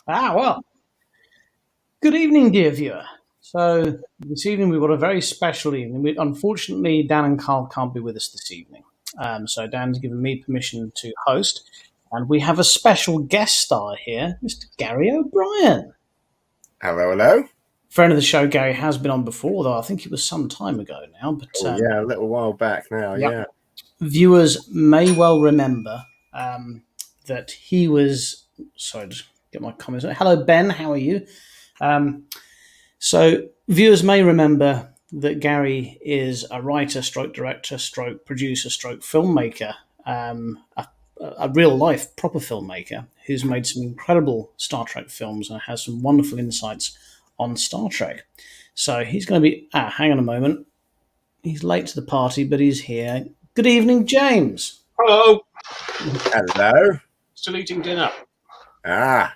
Well, good evening, dear viewer. So, this evening we've got a very special evening. Unfortunately, Dan and Carl can't be with us this evening. So, Dan's given me permission to host, and we have a special guest star here, Mr. Gary O'Brien. Hello, hello. Friend of the show, Gary has been on before, though I think it was some time ago now. But Yeah, a little while back now. yeah, Yeah. viewers may well remember that he was. Sorry, just get my comments. Hello, Ben. How are you? Um, So viewers may remember that Gary is a writer, stroke director, stroke producer, stroke filmmaker, a real life proper filmmaker who's made some incredible Star Trek films and has some wonderful insights on Star Trek. So he's going to be. Hang on a moment. He's late to the party, but he's here. Good evening, James. Hello. Hello. Still eating dinner. Ah,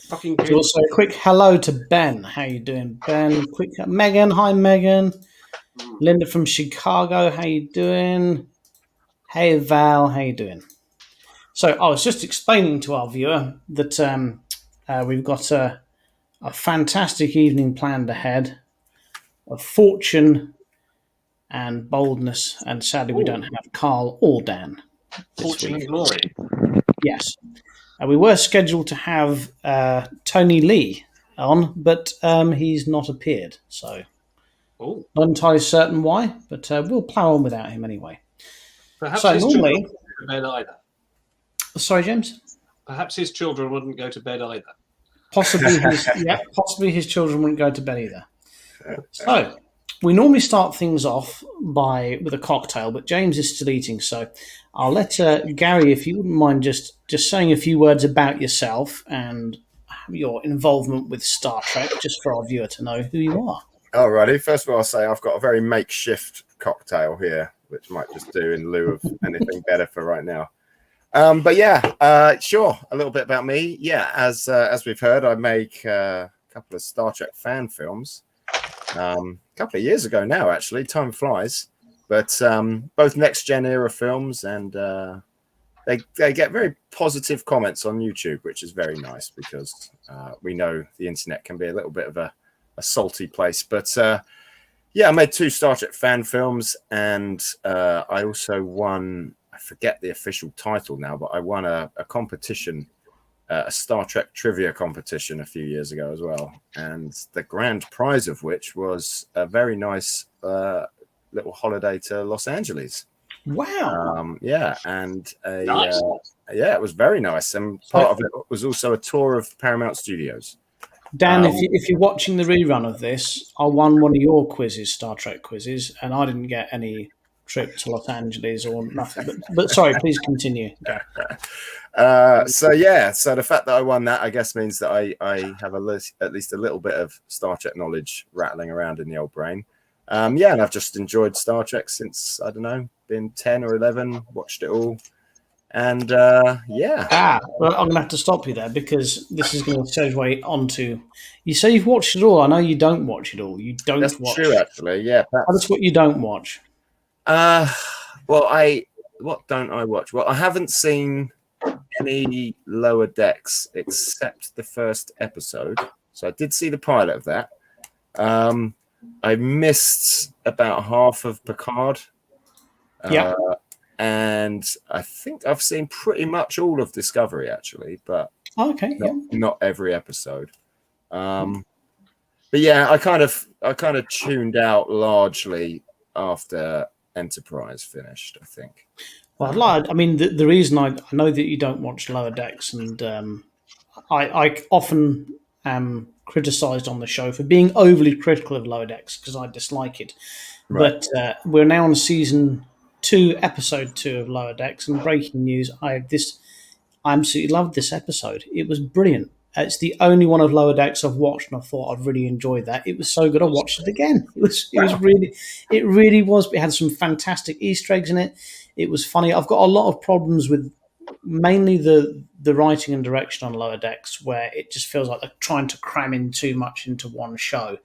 Fucking So kids. also a quick hello to Ben. How you doing, Ben? Quick Megan. Hi, Megan. Linda from Chicago. How you doing? Hey, Val. How you doing? So I was just explaining to our viewer that we've got a fantastic evening planned ahead of fortune and boldness, and sadly we don't have Carl or Dan this Fortune week. and glory. Yes. We were scheduled to have Tony Lee on, but he's not appeared. So Oh, not entirely certain why, but we'll plough on without him anyway. perhaps So his normally, children wouldn't go to bed either. sorry, James. Perhaps his children wouldn't go to bed either. Possibly his children wouldn't go to bed either. So we normally start things off with a cocktail, but James is still eating, so I'll let Gary, if you wouldn't mind, just saying a few words about yourself and your involvement with Star Trek, just for our viewer to know who you are. alrighty. First of all, I'll say I've got a very makeshift cocktail here, which might just do in lieu of anything better for right now. But yeah, sure. A little bit about me. Yeah, as we've heard, I make a couple of Star Trek fan films. A couple of years ago now, actually. Time flies. But both next gen era films, and they get very positive comments on YouTube, which is very nice because we know the internet can be a little bit of a salty place. But yeah, I made 2 Star Trek fan films, and I also won. I forget the official title now, but I won a competition, a Star Trek trivia competition a few years ago as well. And the grand prize of which was a very nice little holiday to Los Angeles. Wow. Yeah, and Nice. yeah, it was very nice. And part of it was also a tour of Paramount Studios. Dan, if you're watching the rerun of this, I won one of your quizzes, Star Trek quizzes, and I didn't get any trip to Los Angeles or nothing. But sorry, please continue. So yeah, so the fact that I won that, I guess, means that I have at least a little bit of Star Trek knowledge rattling around in the old brain. Yeah, and I've just enjoyed Star Trek since, I don't know, been 10 or 11, watched it all. And yeah. Well, I'm going to have to stop you there because this is going to segue onto. You say you've watched it all. I know you don't watch it all. You don't That's watch. true, actually. Yeah. That's what you don't watch. Well, what don't I watch? Well, I haven't seen any Lower Decks except the first episode. So I did see the pilot of that. I missed about half of Picard. Yeah. And I think I've seen pretty much all of Discovery, actually, but Okay. not every episode. But yeah, I kind of tuned out largely after Enterprise finished, I think. Well, I mean, the reason I know that you don't watch Lower Decks, and I often am criticised on the show for being overly critical of Lower Decks because I dislike it. Right. But we're now on season 2, episode 2 of Lower Decks, and breaking news: I absolutely loved this episode. It was brilliant. It's the only one of Lower Decks I've watched, and I thought I've really enjoyed that. It was so good, I watched it again. It really was. It had some fantastic Easter eggs in it. It was funny. I've got a lot of problems with mainly the writing and direction on Lower Decks, where it just feels like they're trying to cram in too much into one show.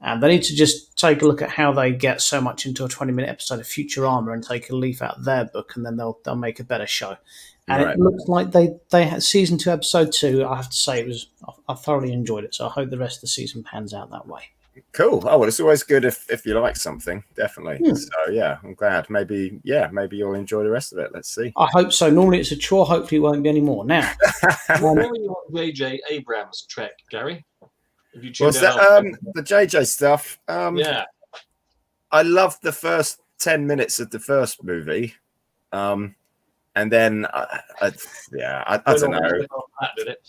And they need to just take a look at how they get so much into a 20-minute episode of Futurama and take a leaf out of their book, and then they'll make a better show. And Right. it looks like they had season 2, episode 2. I have to say, I thoroughly enjoyed it. So I hope the rest of the season pans out that way. Cool. Oh well, it's always good if you like something, definitely. Hmm. So yeah, I'm glad. Maybe you'll enjoy the rest of it. Let's see. I hope so. Normally it's a chore. Hopefully it won't be any more. Now, Where are you on J.J. Abrams' trek, Gary? Have you tuned What's out? that? The JJ stuff. Yeah. I loved the first 10 minutes of the first movie, and then I don't know. That did it.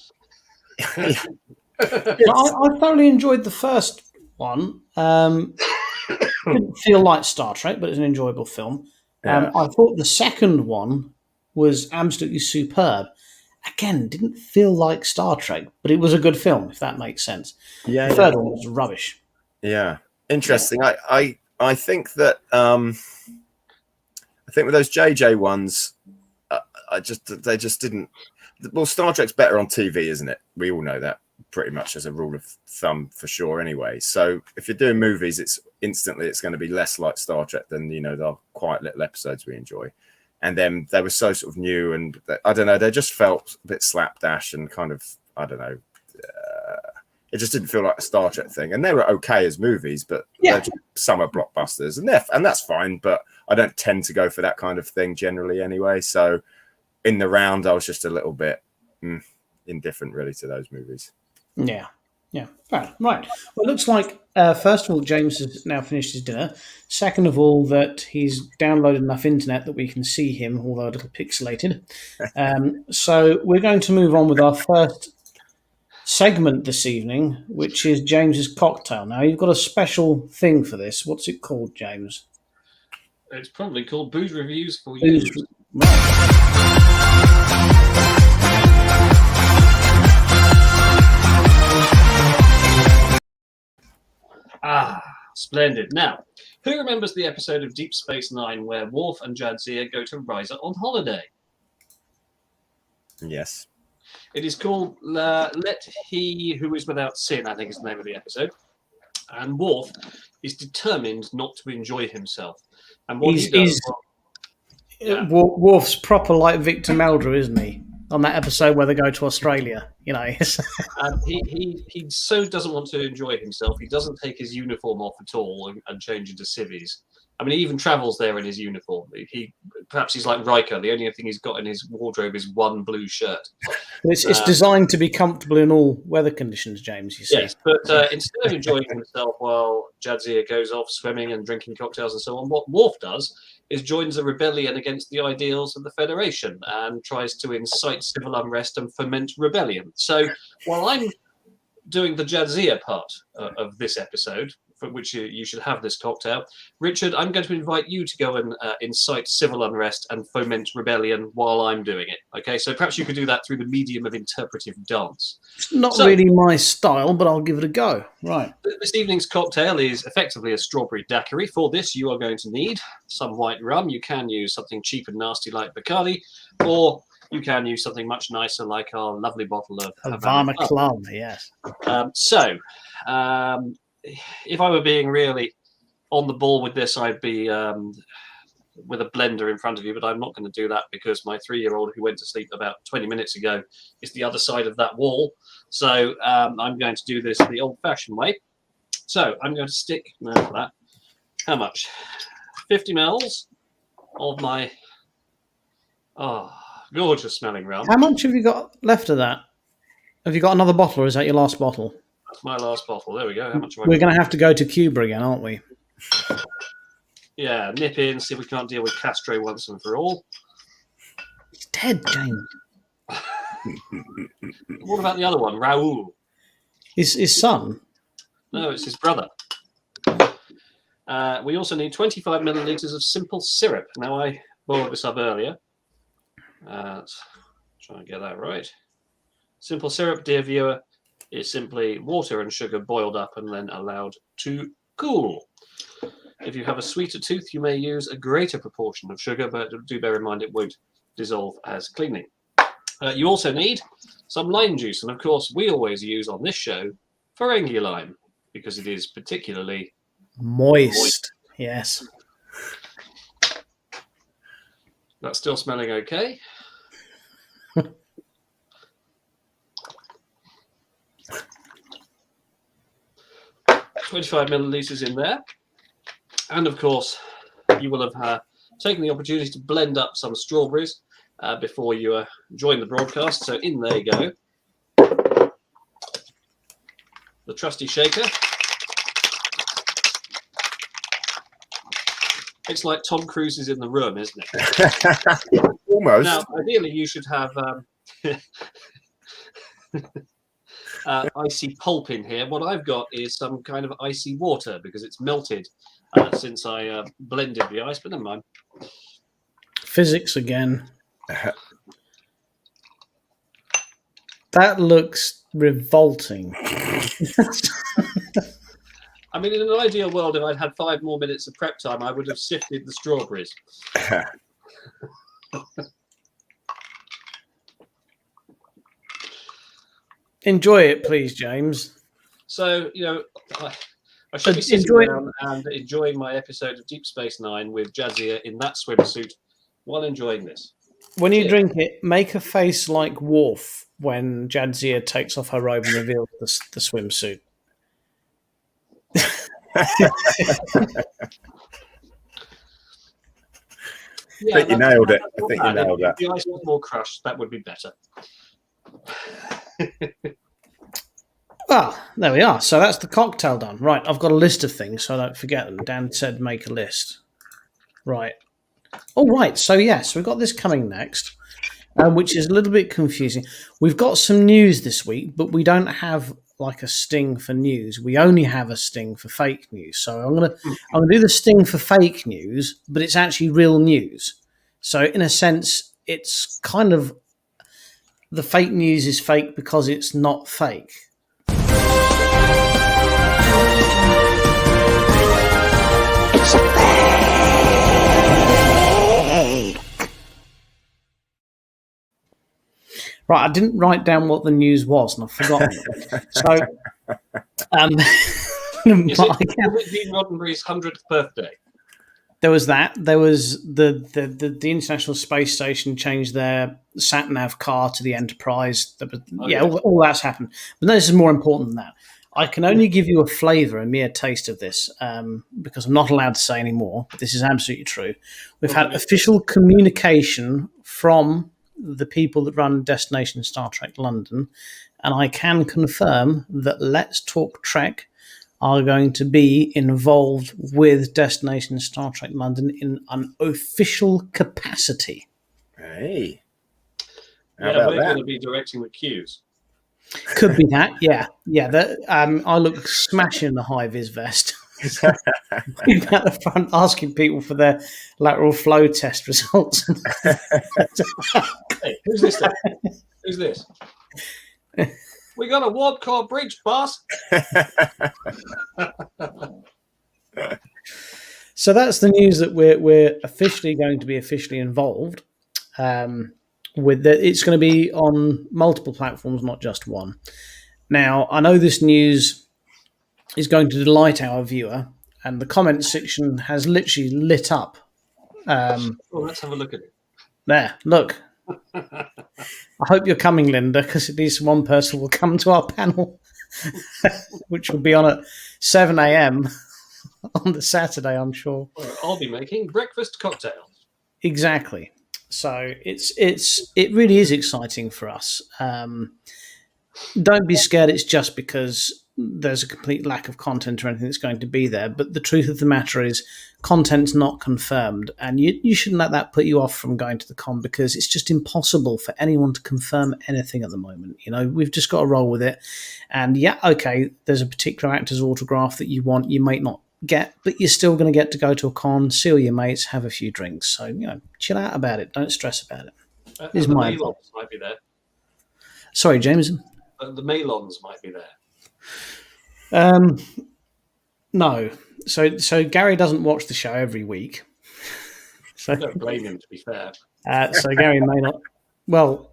I thoroughly enjoyed the first one. Didn't feel like Star Trek, but it's an enjoyable film. Yeah. I thought the second one was absolutely superb. Again, didn't feel like Star Trek, but it was a good film, if that makes sense. Yeah, The third one was rubbish. yeah, interesting. I think that with those JJ ones, they just didn't. Well, Star Trek's better on TV, isn't it? We all know that pretty much as a rule of thumb for sure. Anyway, so if you're doing movies, it's going to be less like Star Trek than the quiet little episodes we enjoy. And then they were so sort of new, and I don't know, they just felt a bit slapdash and kind of, I don't know, it just didn't feel like a Star Trek thing. And they were okay as movies, but they're just summer blockbusters, and that's fine. But I don't tend to go for that kind of thing generally anyway. So in the round, I was just a little bit indifferent really to those movies. Yeah. Right. Well, it looks like, first of all, James has now finished his dinner. Second of all, that he's downloaded enough internet that we can see him, although a little pixelated. So we're going to move on with our first segment this evening, which is James's cocktail. Now, you've got a special thing for this. What's it called, James? It's probably called Booze Reviews for You. Splendid. Now, who remembers the episode of Deep Space Nine where Worf and Jadzia go to Risa on holiday? Yes. It is called Let He Who Is Without Sin, I think is the name of the episode. And Worf is determined not to enjoy himself. And what he does... Worf's proper like Victor Meldrew, isn't he? On that episode where they go to Australia, he so doesn't want to enjoy himself. He doesn't take his uniform off at all and change into civvies. I mean, he even travels there in his uniform. Perhaps he's like Riker. The only thing he's got in his wardrobe is one blue shirt. It's designed to be comfortable in all weather conditions, James, you see. Yes, but instead of enjoying himself while Jadzia goes off swimming and drinking cocktails and so on, what Worf does is joins a rebellion against the ideals of the Federation and tries to incite civil unrest and foment rebellion. So while I'm doing the Jadzia part of this episode, for which you should have this cocktail, Richard, I'm going to invite you to go and incite civil unrest and foment rebellion while I'm doing it. Okay, so perhaps you could do that through the medium of interpretive dance. It's not really my style, but I'll give it a go. Right. This evening's cocktail is effectively a strawberry daiquiri. For this, you are going to need some white rum. You can use something cheap and nasty like Bacardi, or you can use something much nicer like our lovely bottle of Havana Club. Yes. If I were being really on the ball with this, I'd be with a blender in front of you, but I'm not going to do that because my 3-year-old who went to sleep about 20 minutes ago is the other side of that wall. So I'm going to do this the old-fashioned way. So I'm going to stick, no, for that. How much? 50 mils of my gorgeous smelling rum. How much have you got left of that? Have you got another bottle, or is that your last bottle? That's my last bottle. There we go. How much have I We're going to have to go to Cuba again, aren't we? Yeah, nip in, see if we can't deal with Castro once and for all. He's dead, James. What about the other one, Raul? His son? No, it's his brother. We also need 25 millilitres of simple syrup. Now, I boiled this up earlier. Let's try and get that right. Simple syrup, dear viewer, is simply water and sugar boiled up and then allowed to cool. If you have a sweeter tooth, you may use a greater proportion of sugar, but do bear in mind it won't dissolve as cleaning. You also need some lime juice, and of course, we always use on this show Ferengi lime. because it is particularly Moist. Yes. That's still smelling okay. 25 millilitres in there. And of course, you will have taken the opportunity to blend up some strawberries before you join the broadcast. So in there you go. The trusty shaker. It's like Tom Cruise is in the room, isn't it? Almost. Now, ideally, you should have icy pulp in here. What I've got is some kind of icy water because it's melted since I blended the ice, but never mind. Physics again. That looks revolting. I mean, in an ideal world, if I'd had 5 more minutes of prep time, I would have sifted the strawberries. Enjoy it, please, James. So, I should be sitting down and enjoying my episode of Deep Space Nine with Jadzia in that swimsuit while enjoying this. When you drink it, make a face like Worf when Jadzia takes off her robe and reveals the swimsuit. I think you nailed it. I think you nailed that. If the ice was more crushed, that would be better. Well, there we are. So that's the cocktail done. Right, I've got a list of things, so I don't forget them. Dan said make a list. Right. All right, so yes, we've got this coming next, which is a little bit confusing. We've got some news this week, but we don't have like a sting for news. We only have a sting for fake news. So I'm gonna do the sting for fake news, but it's actually real news. So in a sense, it's kind of the fake news is fake because it's not fake. It's fake. Right, I didn't write down what the news was, and I've forgotten it. So, is it Dean Roddenberry's 100th birthday? There was that. There was the International Space Station changed their sat-nav car to the Enterprise. All that's happened. But no, this is more important than that. I can only give you a flavour, a mere taste of this, because I'm not allowed to say any more. But this is absolutely true. We've had official communication from the people that run Destination Star Trek London, and I can confirm that Let's Talk Trek are going to be involved with Destination Star Trek London in an official capacity. Hey. We're going to be directing the queues. Could be that, yeah. I look smashing in the high-vis vest. We're at the front asking people for their lateral flow test results. Hey, who's this then? Who's this? We got a warp core bridge, boss. So that's the news that we're officially going to be officially involved. It's going to be on multiple platforms, not just one. Now, I know this news is going to delight our viewer, and the comment section has literally lit up. Let's have a look at it. There, look. I hope you're coming, Linda, because at least one person will come to our panel, which will be on at 7 a.m. on the Saturday, I'm sure. Well, I'll be making breakfast cocktails. Exactly. So it really is exciting for us. Don't be scared. It's just because there's a complete lack of content or anything that's going to be there. But the truth of the matter is content's not confirmed. And you shouldn't let that put you off from going to the con, because it's just impossible for anyone to confirm anything at the moment. We've just got to roll with it. And yeah, okay, there's a particular actor's autograph that you want. You might not get, but you're still going to get to go to a con, see all your mates, have a few drinks. So, chill out about it. Don't stress about it. Is my advice. Might be there. Sorry, Jameson. The Malons might be there. No. So Gary doesn't watch the show every week. So I don't blame him, to be fair. So Gary may not. Well,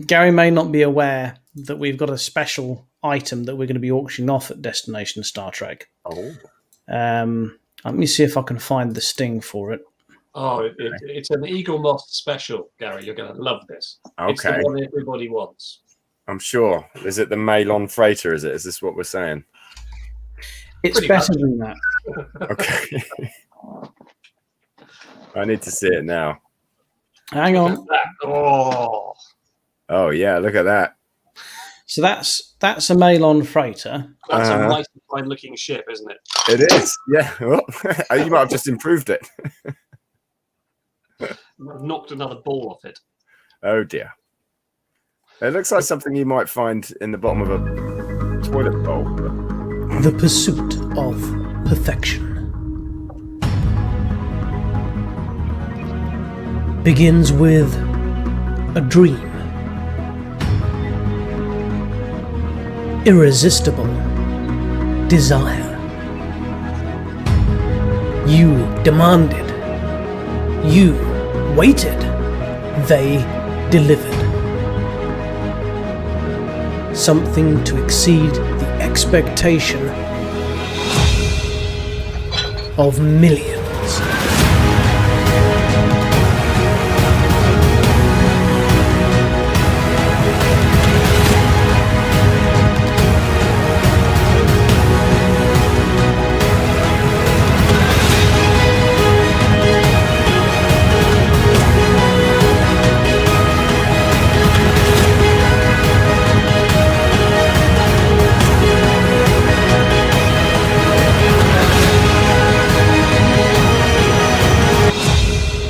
Gary may not be aware that we've got a special item that we're going to be auctioning off at Destination Star Trek. Oh, Let me see if I can find the sting for it. Oh, it's an Eagle Moss special, Gary. You're going to love this. It's the okay. one everybody wants. I'm sure. Is it the Malon freighter? Is it? Is this what we're saying? It's Pretty better much. than that. Okay. I need to see it now. Hang Look on. at that. Oh, Oh yeah, look at that. So that's a Malon freighter. that's Uh-huh. a nice, fine-looking ship, isn't it? It is. Yeah. Oh, you might have just improved it. I've knocked another ball off it. Oh dear. It looks like something you might find in the bottom of a toilet bowl. The pursuit of perfection begins with a dream. Irresistible desire. You demanded. You waited. They delivered. Something to exceed the expectation of millions.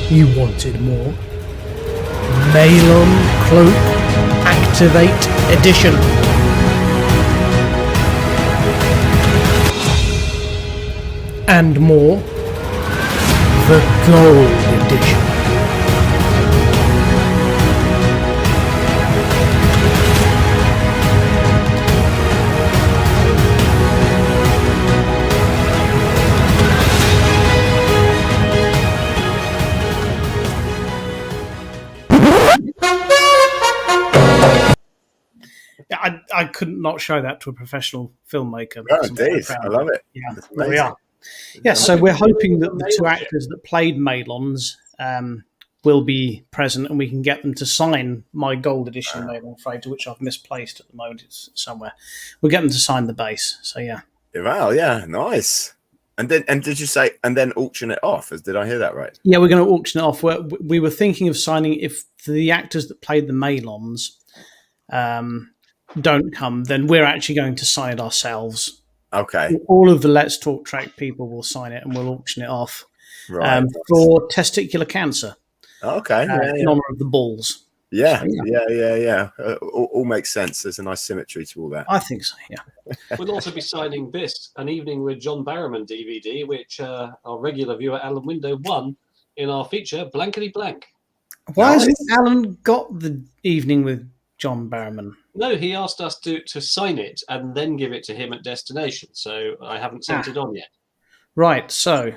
You wanted more? Malon Cloak Activate Edition. And more, the Gold Edition. I couldn't not show that to a professional filmmaker. Oh, because I'm so indeed. proud I of love it. it. Yeah, That's there we amazing. are. Yes, so we're hoping that the two Malon ship. actors that played Malons will be present and we can get them to sign my gold edition Malon freighter, which I've misplaced at the moment. It's somewhere. We'll get them to sign the base. So, yeah. Wow, yeah, nice. And did you say and then auction it off? Did I hear that right? Yeah, we're going to auction it off. We were thinking of signing, if the actors that played the Malons don't come, then we're actually going to sign it ourselves. Okay, All of the Let's Talk Track people will sign it and we'll auction it off right. for testicular cancer Okay, in yeah, honor of the balls. yeah, So, yeah. All makes sense. There's a nice symmetry to all that. I think so, yeah. We'll also be signing this, An Evening with John Barrowman DVD, which our regular viewer Alan Window won in our feature, Blankety Blank. Why Nice. hasn't Alan got the evening with John Barrowman? No, he asked us to sign it and then give it to him at destination, so I haven't sent it on yet. Right, so,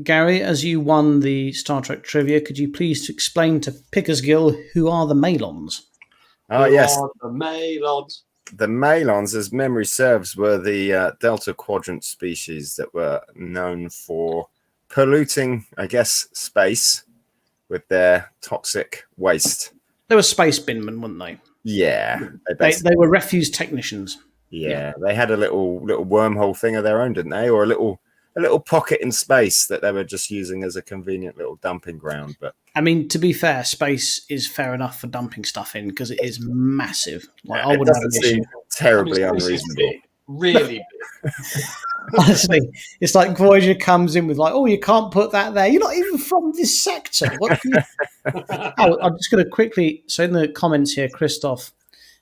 Gary, as you won the Star Trek trivia, could you please explain to Pickersgill who are the Malons? Oh, Who yes. are the Malons. The Malons, as memory serves, were the Delta Quadrant species that were known for polluting, I guess, space with their toxic waste. They were space binmen, weren't they? Yeah, They were refuse technicians. they had a little wormhole thing of their own, didn't they? Or a little pocket in space that they were just using as a convenient little dumping ground. But I mean, to be fair, space is fair enough for dumping stuff in because it is massive. Like, I it wouldn't have doesn't an issue. seem terribly I mean, space is unreasonable. big, really big. Honestly, it's like Voyager comes in with like, "Oh, you can't put that there. You're not even from this sector." What? Oh, I'm just going to quickly. So in the comments here, Christoph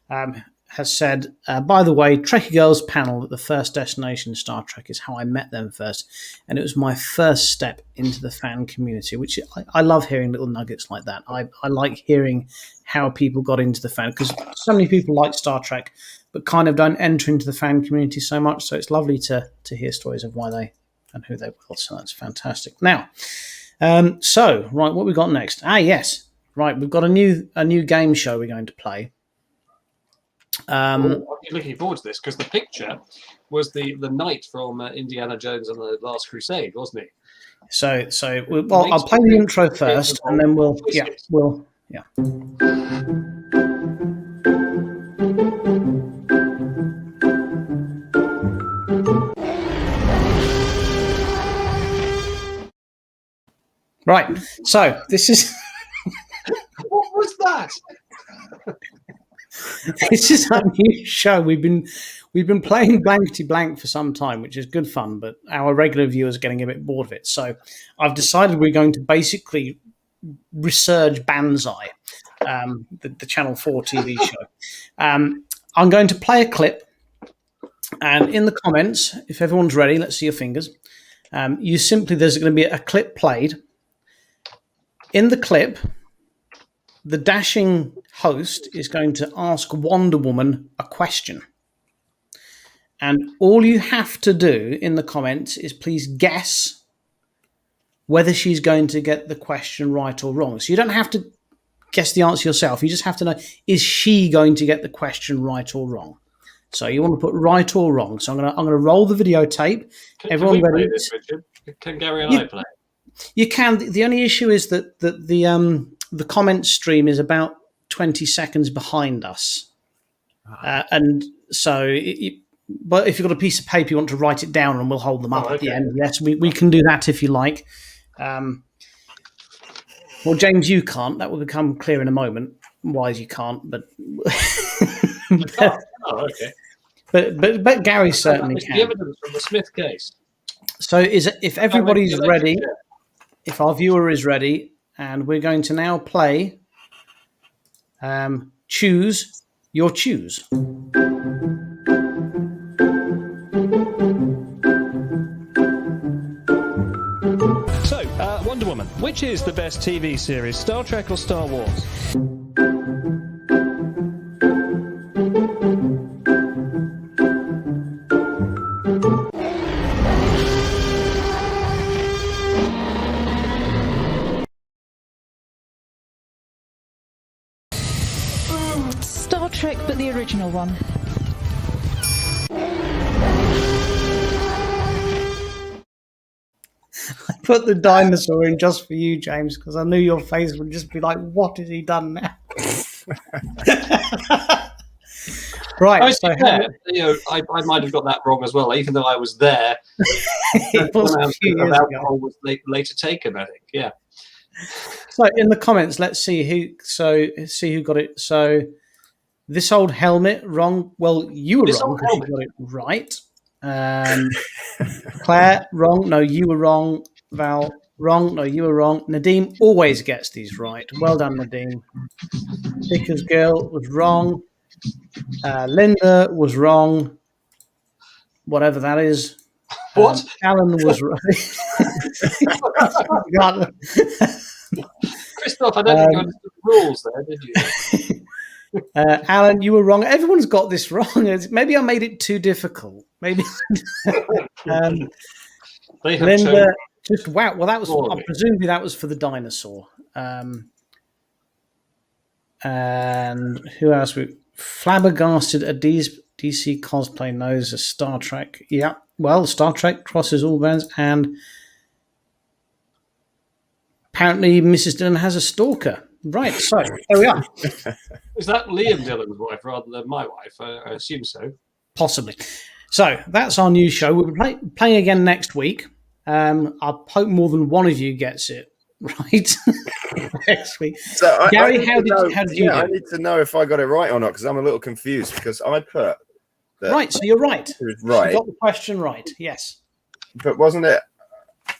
has said, "By the way, Trekkie Girls panel at the first Destination Star Trek is how I met them first, and it was my first step into the fan community." Which I love hearing little nuggets like that. I like hearing how people got into the fan because so many people like Star Trek, but kind of don't enter into the fan community so much. So it's lovely to hear stories of why they and who they were. So that's fantastic. Now, so right, what we got next? Yes, right, we've got a new game show we're going to play. I'm looking forward to this because the picture was the knight from Indiana Jones and the Last Crusade, wasn't he? So well, I'll play the intro first, and then we'll. Right. So this is. What was that? This is our new show. We've been playing Blankety Blank for some time, which is good fun, but our regular viewers are getting a bit bored of it. So I've decided we're going to basically resurge Banzai, the Channel 4 TV show. I'm going to play a clip, and in the comments, if everyone's ready, let's see your fingers. There's going to be a clip played. In the clip, the dashing host is going to ask Wonder Woman a question. And all you have to do in the comments is please guess whether she's going to get the question right or wrong. So you don't have to guess the answer yourself. You just have to know, is she going to get the question right or wrong? So you want to put right or wrong. So I'm going to roll the videotape. Everyone ready? This, Richard? Can Gary and I play? You can. The only issue is that the comment stream is about 20 seconds behind us. And so, but if you've got a piece of paper, you want to write it down and we'll hold them up at the end. Yes, we can do that if you like. Well, James, you can't. That will become clear in a moment. Why you can't, but... okay. But Gary certainly can. The evidence from the Smith case. So if everybody's ready, if our viewer is ready, and we're going to now play Choose Your Choose. So, Wonder Woman, which is the best TV series, Star Trek or Star Wars? Star Trek, but the original one. I put the dinosaur in just for you, James, because I knew your face would just be like, what has he done now? Right. I might have got that wrong as well, even though I was there. It was a few years ago. Was later taken, I think. Yeah. So in the comments, let's see who got it. So this old helmet, wrong. Well, you were wrong because you got it right. Claire, wrong. No, you were wrong. Val, wrong. No, you were wrong. Nadeem always gets these right. Well done, Nadeem. Vickers Girl was wrong. Linda was wrong. Whatever that is. What? Alan was right. Christoph, I don't think you understood the rules there, did you? Alan, you were wrong. Everyone's got this wrong. Maybe I made it too difficult. Maybe. Linda, just wow. Well, that was presumably that was for the dinosaur. And who else? Flabbergasted, a DC cosplay knows a Star Trek. Yeah, well, Star Trek crosses all bands, and apparently Mrs. Dillon has a stalker. Right, so there we are. Is that Liam Dillon's wife rather than my wife? I assume so. Possibly. So that's our new show. We'll be playing again next week. I hope more than one of you gets it right next week. So Gary, how did you do? I need to know if I got it right or not, because I'm a little confused, because I put that right, so you're right. Right. You got the question right, yes. But wasn't it,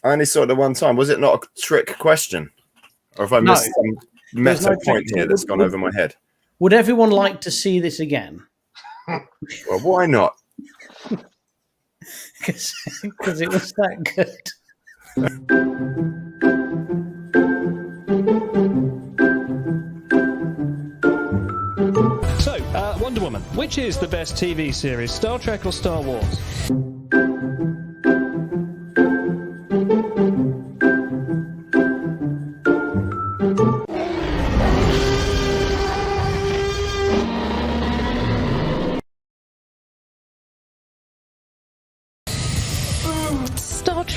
I only saw it the one time, was it not a trick question? Or have I missed some meta point here that's gone over my head? Would everyone like to see this again? Well, why not? Because it was that good. So, Wonder Woman, which is the best TV series, Star Trek or Star Wars?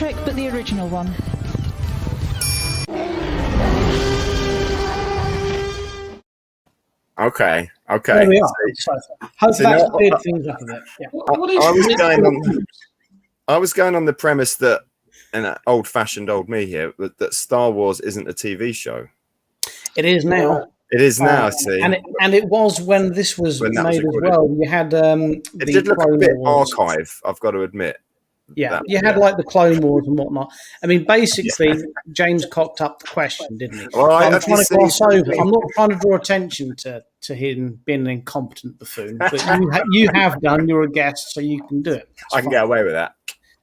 Trek, but the original one. Okay. There we are. So, hopefully So that's now- cleared things up a bit. Yeah. What is I was really going cool? on. I was going on the premise that, and old-fashioned old me here, that Star Wars isn't a TV show. It is now. It is now. See, And it was when this was When that was made as recorded. well. You had it the did look a Clone bit Wars. archive. I've got to admit. Yeah, that- you had like the Clone Wars and whatnot. I mean, basically, James cocked up the question, didn't he? Well, I'm have trying you to gloss seen- over. I'm not trying to draw attention to him being an incompetent buffoon, but you have done. You're a guest, so you can do it. It's I can fine. get away with that.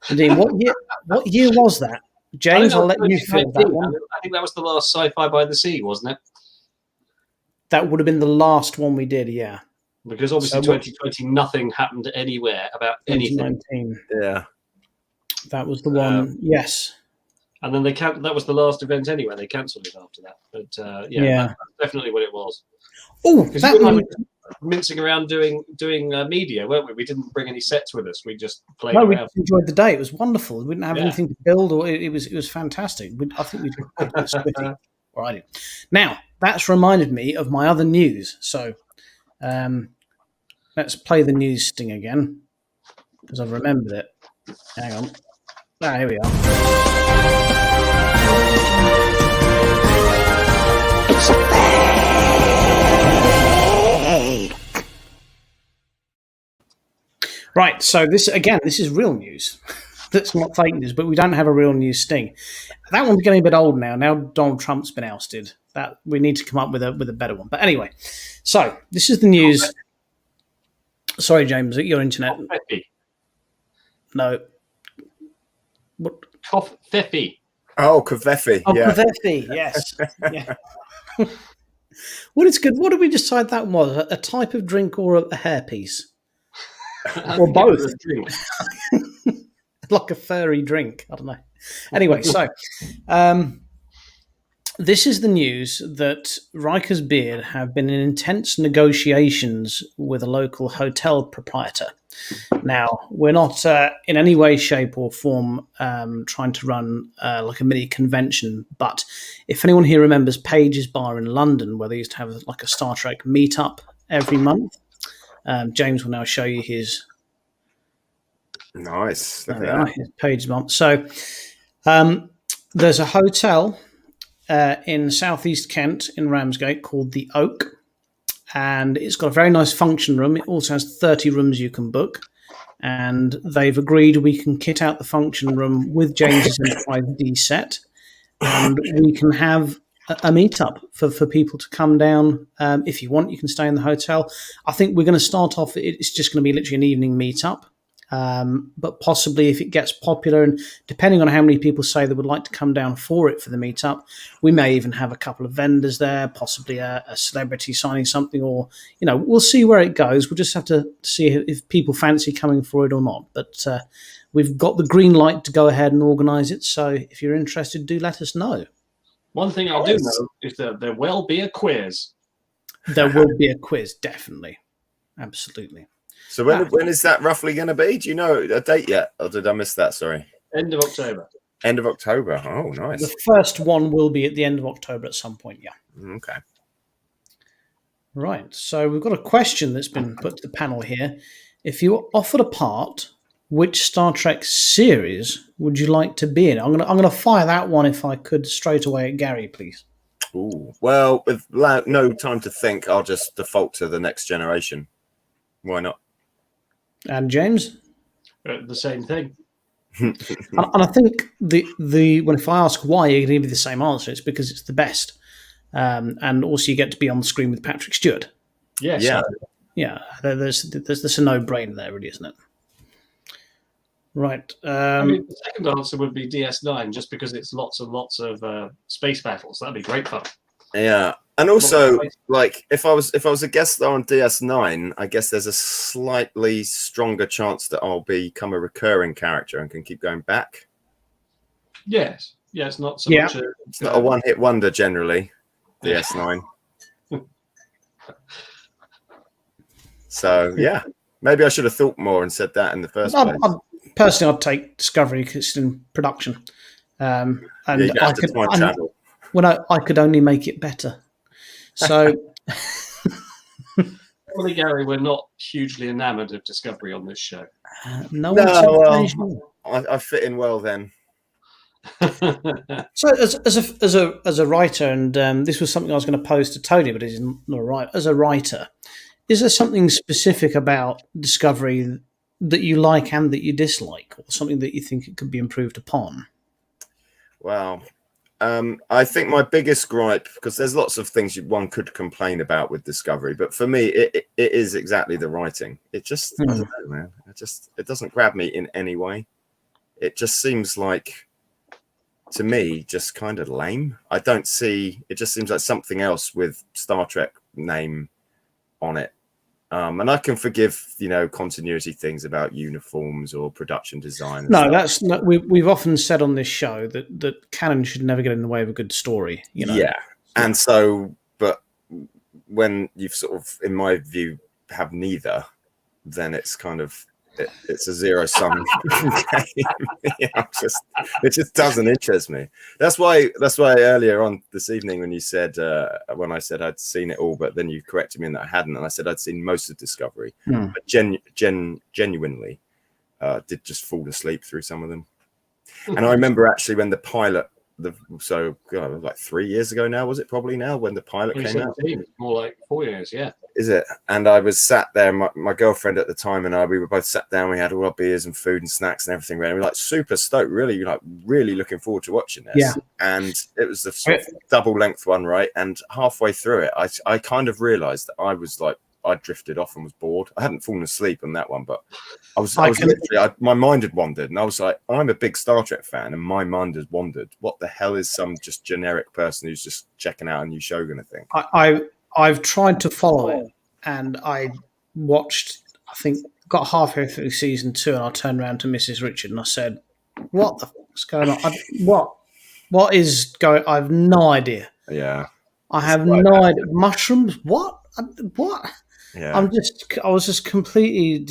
Indeed. What year was that, James? I'll let you fill that one. I think that was the last Sci-Fi by the Sea, wasn't it? That would have been the last one we did. Yeah, Because obviously, So what- 2020, nothing happened anywhere about anything. 2019. Yeah. That was the one. Yes. And then that was the last event anyway. They cancelled it after that. But Yeah. that's definitely what it was. Oh, Because that you and I one. were mincing around doing media, weren't we? We didn't bring any sets with us. We just played No, we around. enjoyed the day. It was wonderful. We didn't have Yeah. anything to build, or it was fantastic. I think we did good with Smitty. All right. Now that's reminded me of my other news. So let's play the news sting again because I've remembered it. Hang on. Ah, here we are. Right, so this is real news. That's not fake news, but we don't have a real news sting. That one's getting a bit old now. Now Donald Trump's been ousted. That we need to come up with a better one. But anyway, so this is the news. Sorry, James, your internet. Feppy. No. What? Cough Feppy. Oh, Kaveffi. Oh, Yeah. Kaveffi, yes. Yeah. What is good? What did we decide that was? A type of drink or a hairpiece? Or both? Like a furry drink. I don't know. Anyway, so this is the news that Riker's Beard have been in intense negotiations with a local hotel proprietor. Now, we're not in any way, shape, or form trying to run like a mini convention, but if anyone here remembers Page's Bar in London, where they used to have like a Star Trek meetup every month, James will now show you his. Nice. Look There at we are, that. his Page month. So there's a hotel in southeast Kent in Ramsgate called the Oak, and it's got a very nice function room. It also has 30 rooms you can book, and they've agreed we can kit out the function room with James's Enterprise D set, and we can have a meetup for people to come down. If you want, you can stay in the hotel. I think we're going to start off, it's just going to be literally an evening meetup. But possibly if it gets popular and depending on how many people say they would like to come down for it for the meetup, we may even have a couple of vendors there, possibly a celebrity signing something, or, we'll see where it goes. We'll just have to see if people fancy coming for it or not. But we've got the green light to go ahead and organise it. So if you're interested, do let us know. One thing I do know is that there will be a quiz. There will be a quiz, definitely. Absolutely. So when is that roughly going to be? Do you know a date yet? Or did I miss that? Sorry. End of October. End of October. Oh, nice. The first one will be at the end of October at some point, yeah. Okay. Right. So we've got a question that's been put to the panel here. If you were offered a part, which Star Trek series would you like to be in? I'm gonna fire that one if I could straight away at Gary, please. Ooh. Well, with no time to think, I'll just default to the Next Generation. Why not? And James? The same thing. And I think the when if I ask why, you're going to give me the same answer. It's because it's the best, and also you get to be on the screen with Patrick Stewart. Yes. Yeah. Yeah, there's a no-brainer there, really, isn't it? Right. I mean, the second answer would be DS9, just because it's lots and lots of space battles. That'd be great fun. Yeah. And also, like, if I was a guest star on DS9, I guess there's a slightly stronger chance that I'll become a recurring character and can keep going back. Yes. Yeah, it's not so Yeah. much It's not a one-hit wonder generally, DS9. So, yeah. Maybe I should have thought more and said that in the first place. personally, I'd take Discovery because it's in production, and you I have to could. time travel. I could only make it better. So, Probably, Gary, we're not hugely enamoured of Discovery on this show. no one said strange new worlds. I fit in well then. So, as a writer, and this was something I was going to pose to Tony, but he's not a writer. As a writer, is there something specific about Discovery that you like and that you dislike, or something that you think it could be improved upon? Wow. I think my biggest gripe, because there's lots of things one could complain about with Discovery, but for me, it is exactly the writing. It just, I don't know, man. It doesn't grab me in any way. It just seems like, to me, just kind of lame. I don't see. It just seems like something else with Star Trek name on it. And I can forgive, continuity things about uniforms or production design. No, that's not, we've often said on this show that canon should never get in the way of a good story. Yeah, and so, but when you've sort of, in my view, have neither, then it's kind of it's a zero-sum game. It just doesn't interest me. That's why earlier on this evening when you said when I said I'd seen it all, but then you corrected me in that I hadn't, and I said I'd seen most of Discovery, but genuinely did just fall asleep through some of them. And I remember actually when the pilot, like 3 years ago now, was it probably now when the pilot came out? More like 4 years, yeah. Is it? And I was sat there, my girlfriend at the time and we were both sat down. We had all our beers and food and snacks and everything ready. We were like super stoked, really looking forward to watching this. Yeah. And it was the sort of double length one, right? And halfway through it, I kind of realized that I was like, I drifted off and was bored. I hadn't fallen asleep on that one, but I was literally, my mind had wandered, and I was like, I'm a big Star Trek fan, and my mind has wandered. What the hell is some just generic person who's just checking out a new show going to think? I've tried to follow it, and I watched. I think got halfway through season 2, and I turned around to Mrs. Richard and I said, "What the fuck's going on? What is going? I have no idea. Yeah, I have no idea. Mushrooms? What? What?" Yeah. I was just completely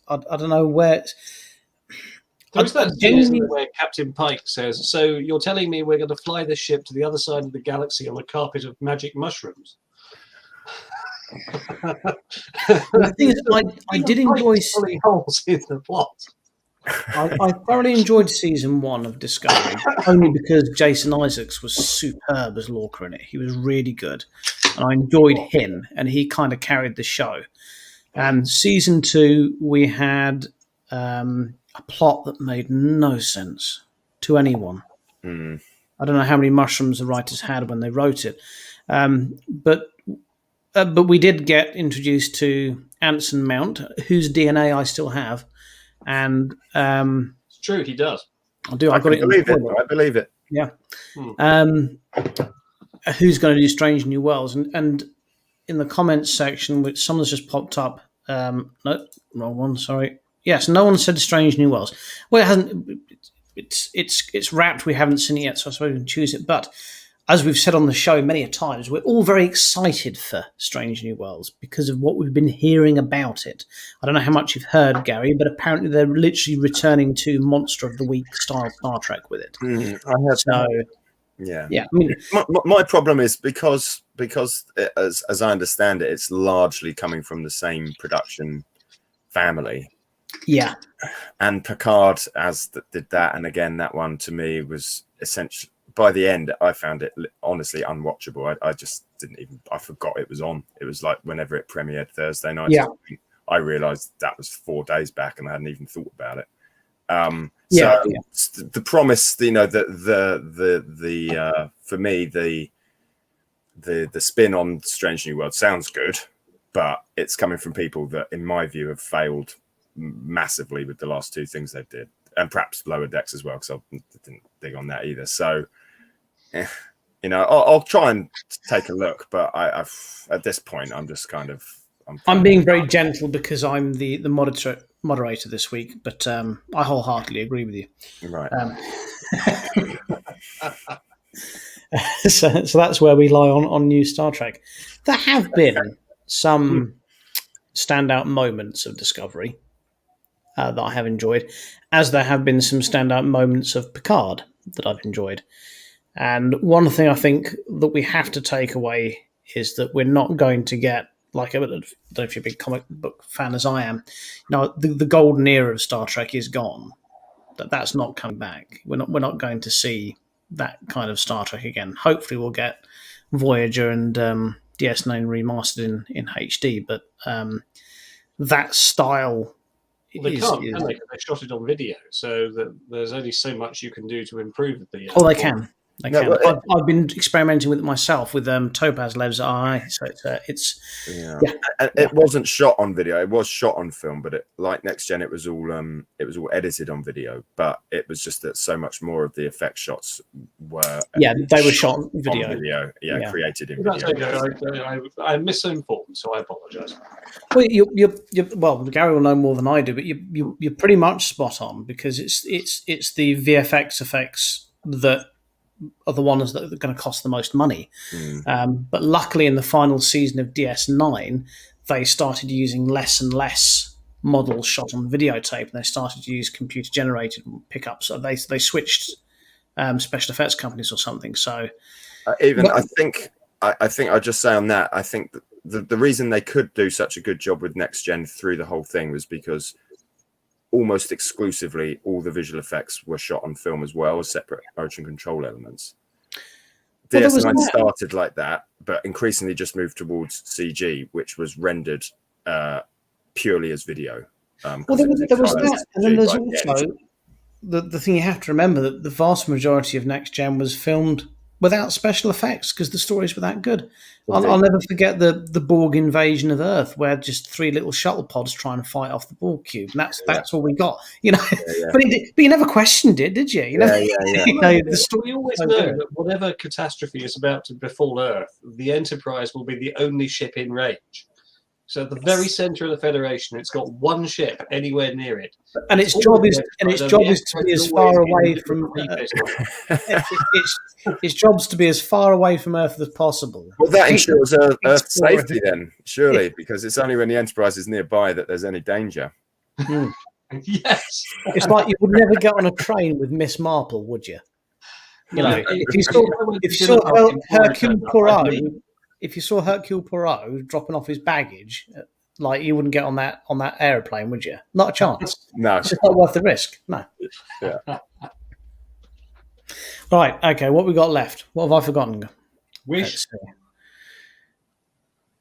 I don't know where. There's that scene, isn't there, where Captain Pike says, "So you're telling me we're going to fly this ship to the other side of the galaxy on a carpet of magic mushrooms?" The thing is, I did enjoy holes in the plot. I thoroughly enjoyed season 1 of Discovery, only because Jason Isaacs was superb as Lorca in it. He was really good, and I enjoyed him, and he kind of carried the show. And season 2, we had a plot that made no sense to anyone. I don't know how many mushrooms the writers had when they wrote it, but we did get introduced to Anson Mount, whose DNA I still have. And it's true, he does. I do. I believe it. Yeah. Who's going to do Strange New Worlds? And in the comments section, which someone's just popped up. No, wrong one. Sorry. Yes, no one said Strange New Worlds. Well, it hasn't. It's wrapped. We haven't seen it yet, so I suppose we can choose it. But as we've said on the show many a times, we're all very excited for Strange New Worlds because of what we've been hearing about it. I don't know how much you've heard, Gary, but apparently they're literally returning to Monster of the Week style Star Trek with it. I have. So, yeah. I mean, my problem is because as I understand it, it's largely coming from the same production family. Yeah. And Picard did that, and again, that one to me was essentially. By the end, I found it honestly unwatchable. I just I forgot it was on. It was like whenever it premiered Thursday night. Yeah. I realized that was 4 days back and I hadn't even thought about it. The promise, for me, the spin on Strange New World sounds good, but it's coming from people that, in my view, have failed massively with the last 2 things they did. And perhaps Lower Decks as well, because I didn't dig on that either. So, I'll try and take a look, but I've at this point, I'm just kind of. I'm being very gentle because I'm the moderator this week, but I wholeheartedly agree with you. Right. So that's where we lie on new Star Trek. There have been some standout moments of Discovery. that I have enjoyed, as there have been some standout moments of Picard that I've enjoyed. And one thing I think that we have to take away is that we're not going to get, like, I don't know if you're a big comic book fan as I am, the golden era of Star Trek is gone. That's not coming back. We're not going to see that kind of Star Trek again. Hopefully we'll get Voyager and DS9 remastered in HD, but that style... Well, they can't, can they? 'Cause they shot it on video, so that there's only so much you can do to improve the... Oh, they can. I've been experimenting with it myself with Topaz Lev's eye, so it's It wasn't shot on video; it was shot on film, but like Next Gen, it was all edited on video. But it was just that so much more of the effect shots were they were shot on video. Created in video. Okay. I'm misinformed, so I apologise. Well, well, Gary will know more than I do, but you're pretty much spot on, because it's the VFX effects that are the ones that are going to cost the most money. But luckily, in the final season of DS9, they started using less and less models shot on videotape, and they started to use computer-generated pickups. So they switched special effects companies or something. So I think I'll just say on that, I think the reason they could do such a good job with Next Gen through the whole thing was because almost exclusively all the visual effects were shot on film as well as separate motion control elements. DS9 started like that, but increasingly just moved towards CG, which was rendered purely as video. There was that, and then there's also the thing you have to remember, that the vast majority of Next Gen was filmed without special effects because the stories were that good. I'll never forget the Borg invasion of Earth, where just 3 little shuttle pods trying to fight off the Borg cube, and that's all we got. But you never questioned it, did you? The story always know that whatever catastrophe is about to befall Earth, the Enterprise will be the only ship in range. So at the very centre of the Federation, it's got one ship anywhere near it, and its job is to be as far away from. Its job's to be as far away from Earth as possible. Well, that ensures Earth safety, then, surely, because it's only when the Enterprise is nearby that there's any danger. Yes, it's like you would never get on a train with Miss Marple, would you? If you saw Hercule Poirot. If you saw Hercule Poirot dropping off his baggage, like, you wouldn't get on that aeroplane, would you? Not a chance. No, it's just not worth the risk. No. Yeah. Right. Okay. What we got left? What have I forgotten? Wish.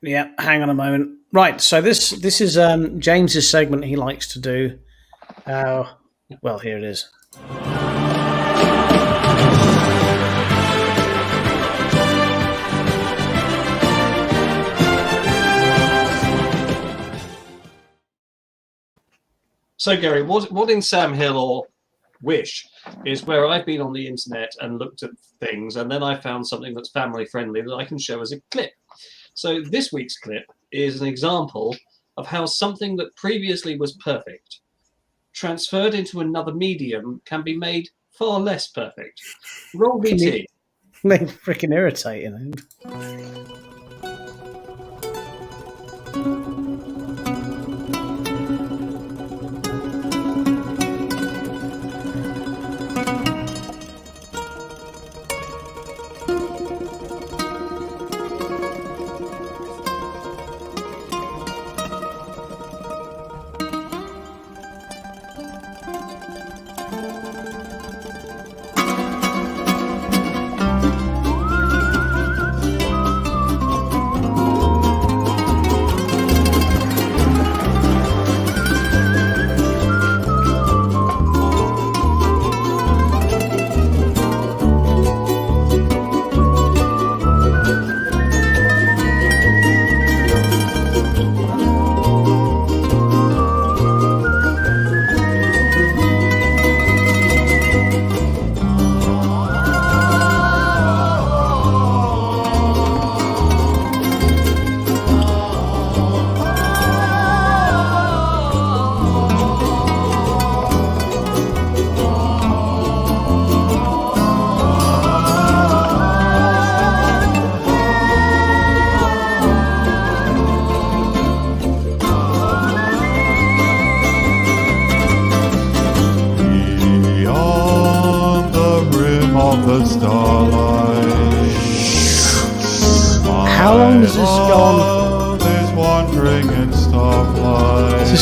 Yeah. Hang on a moment. Right. So this is James's segment he likes to do. Well, here it is. So, Gary, what in Sam Hill or Wish is where I've been on the internet and looked at things, and then I found something that's family friendly that I can show as a clip. So this week's clip is an example of how something that previously was perfect, transferred into another medium, can be made far less perfect. Roll BT. Made freaking irritating.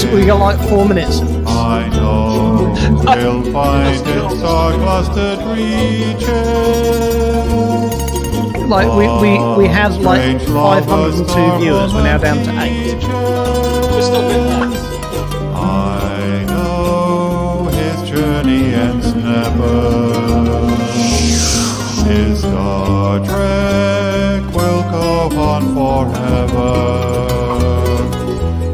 because we got like 4 minutes. I know he'll find in star-clustered reaches. Like we had like 502 viewers. We're now down to 8. We're still with that. I know his journey ends never. His Star Trek will go on forever.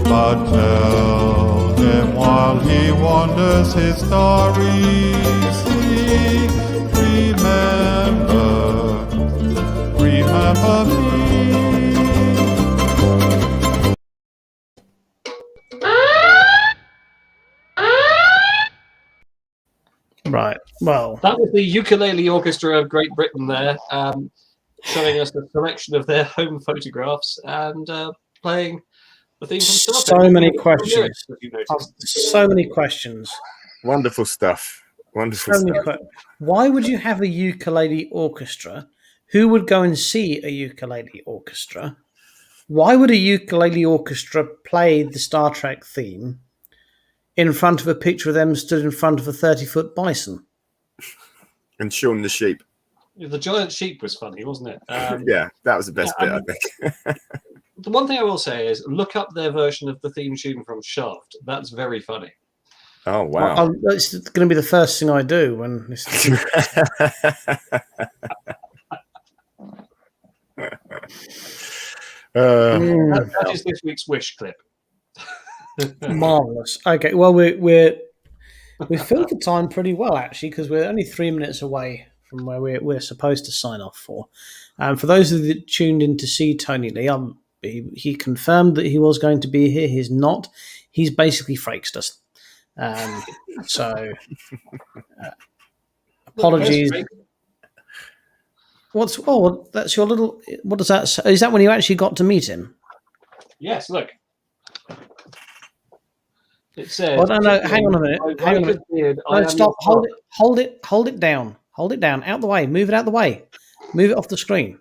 But tell him while he wanders his starry sea, remember me. Right. Well, That was the Ukulele Orchestra of Great Britain there, showing us a selection of their home photographs and playing the theme from Star Trek. so many questions. If you noticed. So many questions. Wonderful stuff. Wonderful So many stuff. Why would you have a ukulele orchestra? Who would go and see a ukulele orchestra? Why would a ukulele orchestra play the Star Trek theme in front of a picture of them stood in front of a 30-foot bison? And Shaun the Sheep. The giant sheep was funny, wasn't it? Yeah, that was the best bit, I think. The one thing I will say is look up their version of the theme tune from Shaft. That's very funny. Oh, wow. It's going to be the first thing I do when this. That is this week's wish clip. Marvelous. Okay, well we filled the time pretty well actually because we're only 3 minutes away from where we're supposed to sign off for. For those of you that tuned in to see Tony Lee, he confirmed that he was going to be here. He's not. He's basically fraked us. So apologies. That's your little. What does that say? Is that when you actually got to meet him? Yes, look. It says. Well, no, hang on a minute. Hang on a minute. No, stop. Hold it down. Hold it down. Out the way. Move it out the way. Move it off the screen.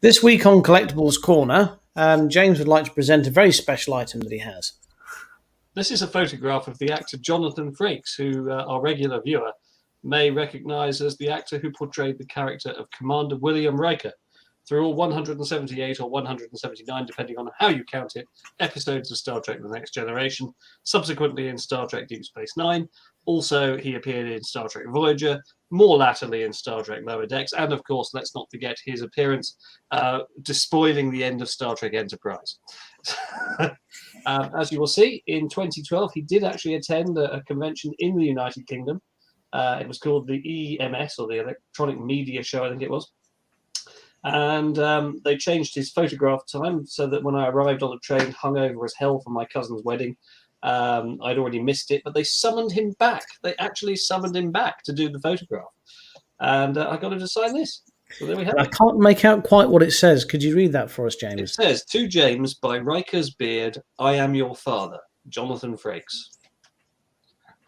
This week on Collectibles Corner, James would like to present a very special item that he has. This is a photograph of the actor Jonathan Frakes, who our regular viewer may recognise as the actor who portrayed the character of Commander William Riker through all 178 or 179, depending on how you count it, episodes of Star Trek The Next Generation, subsequently in Star Trek Deep Space Nine. Also, he appeared in Star Trek Voyager, more latterly in Star Trek Lower Decks, and of course, let's not forget his appearance despoiling the end of Star Trek Enterprise. As you will see, in 2012, he did actually attend a convention in the United Kingdom. It was called the EMS, or the Electronic Media Show, I think it was. And they changed his photograph time so that when I arrived on the train, hungover as hell from my cousin's wedding, I'd already missed it, but they summoned him back. They actually summoned him back to do the photograph. And I got him to sign this. So there we have it. I can't make out quite what it says. Could you read that for us, It James? says, to James, by Riker's beard, I am your father, Jonathan Frakes.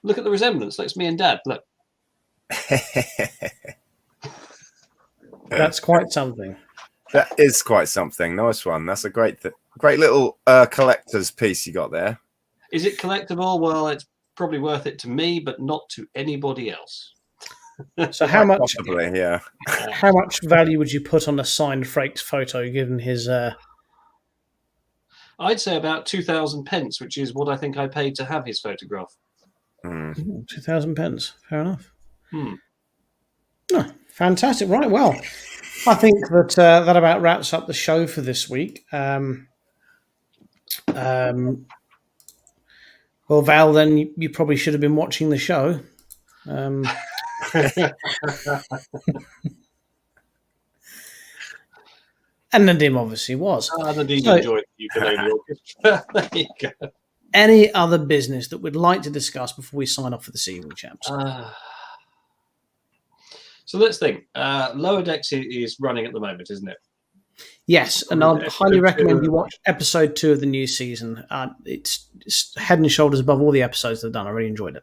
Look at the resemblance. That's me and Dad. Look. That's quite something. That is quite something. Nice one. That's a great little collector's piece you got there. Is it collectible? Well, it's probably worth it to me, but not to anybody else. So how much? Possibly, yeah. How much value would you put on a signed Frakes photo, given his? I'd say about 2,000 pence, which is what I think I paid to have his photograph. 2,000 pence. Fair enough. Hmm. Oh, fantastic. Right. Well, I think that that about wraps up the show for this week. Well, Val, then you probably should have been watching the show. And Nadim obviously was. Nadim So- enjoyed the ukulele orchestra. There you go. Any other business that we'd like to discuss before we sign off for this evening, chaps? So let's think. Lower Decks is running at the moment, isn't it? Yes, and I'd Episode highly recommend 2. you watch episode 2 of the new season. It's head and shoulders above all the episodes they've done. I really enjoyed it.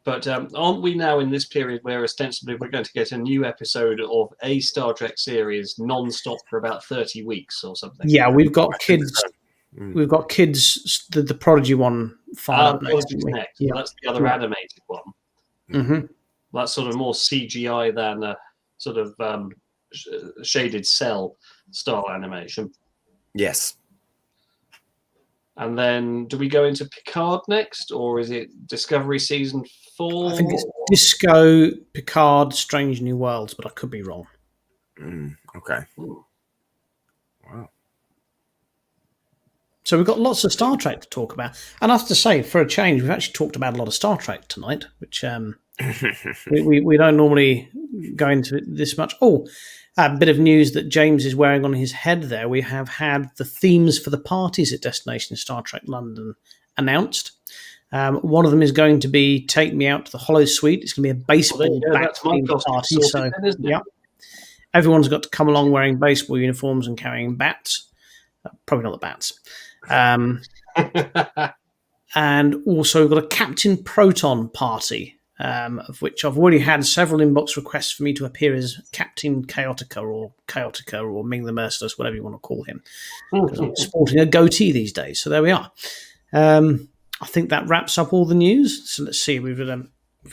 But aren't we now in this period where ostensibly we're going to get a new episode of a Star Trek series non-stop for about 30 weeks or something? Yeah, we've got I think kids. so. We've got kids. The Prodigy one fired up next. Apologies Week. next. Yeah. That's the other Yeah. animated one. Mm-hmm. That's sort of more CGI than a sort of shaded cell style animation. Yes. And then, do we go into Picard next, or is it Discovery season 4? I think it's Disco, Picard, Strange New Worlds, but I could be wrong. Okay. Ooh. Wow. So we've got lots of Star Trek to talk about. And I have to say, for a change, we've actually talked about a lot of Star Trek tonight, which we don't normally go into it this much. Oh, a bit of news that James is wearing on his head there. We have had the themes for the parties at Destination Star Trek London announced. One of them is going to be Take Me Out to the Hollow Suite. It's going to be a baseball bat That's my themed costume party. sorted So, then, isn't it? yeah. Everyone's got to come along wearing baseball uniforms and carrying bats. Probably not the bats. And also we've got a Captain Proton party, of which I've already had several inbox requests for me to appear as Captain Chaotica or Ming the Merciless, whatever you want to call him. Because I'm sporting a goatee these days. So there we are. I think that wraps up all the news. So let's see. We've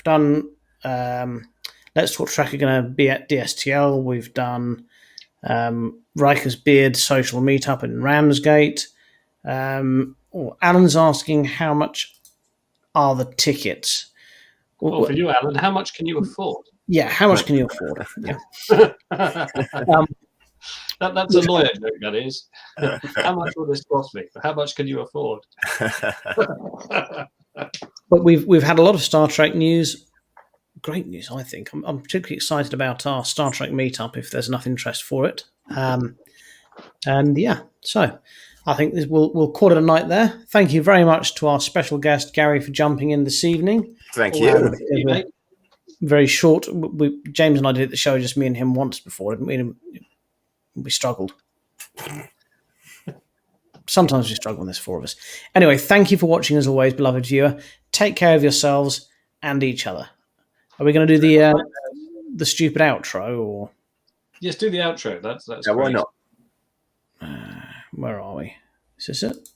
done Let's Talk Trek are going to be at DSTL. We've done Riker's Beard social meetup in Ramsgate. Alan's asking how much are the tickets? For you, Alan, how much can you afford? Yeah, how much can you afford? Yeah. That's a lawyer joke, that is. How much will this cost me? How much can you afford? But we've had a lot of Star Trek news. Great news, I think. I'm particularly excited about our Star Trek meetup if there's enough interest for it. And yeah, so I think we'll call it a night there. Thank you very much to our special guest Gary for jumping in this evening. Thank you. Very short. James and I did the show, just me and him once before, didn't we? We struggled. Sometimes we struggle when there's four of us. Anyway, thank you for watching as always, beloved viewer. Take care of yourselves and each other. Are we going to do the stupid outro or? Yes, do the outro. That's yeah, why great. not? Where are we? Is this it?